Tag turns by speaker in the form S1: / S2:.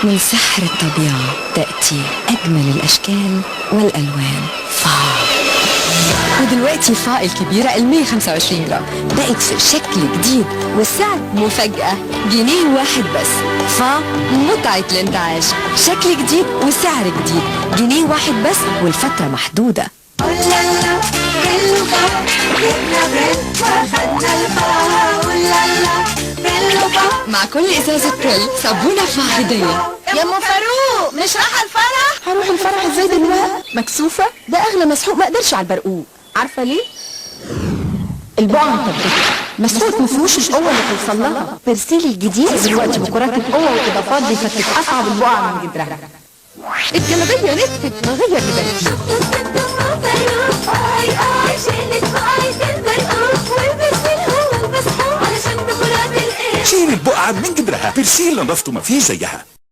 S1: من سحر الطبيعة تأتي أجمل الأشكال والألوان فا. ودلوقتي فا الكبيرة 125 جرام بقت في شكل جديد والسعر مفاجأة جنيه واحد بس. فا متعة الانتعاش، شكل جديد وسعر جديد، جنيه واحد بس والفترة محدودة. مع كل ازازة بريل صابونة فا هدية.
S2: يا ام فاروق مش رايحه الفرح؟
S3: هروح الفرح ازاي دلوقتي؟ مكسوفة؟ ده اغلى مسحوق ما اقدرش على البرقوق. عارفة ليه؟ البقعة مطبقة، مسحوق مفيهوش القوة اللي توصل لها. بيرسيل الجديد دلوقتي بكرات القوة والاضافات بيفتك اصعب البقعة من جدرها. الجلابية نتفت غير لبنتي.
S4: شيل البقعة من جدرها، بيرسيل نظافته ما فيش زيها.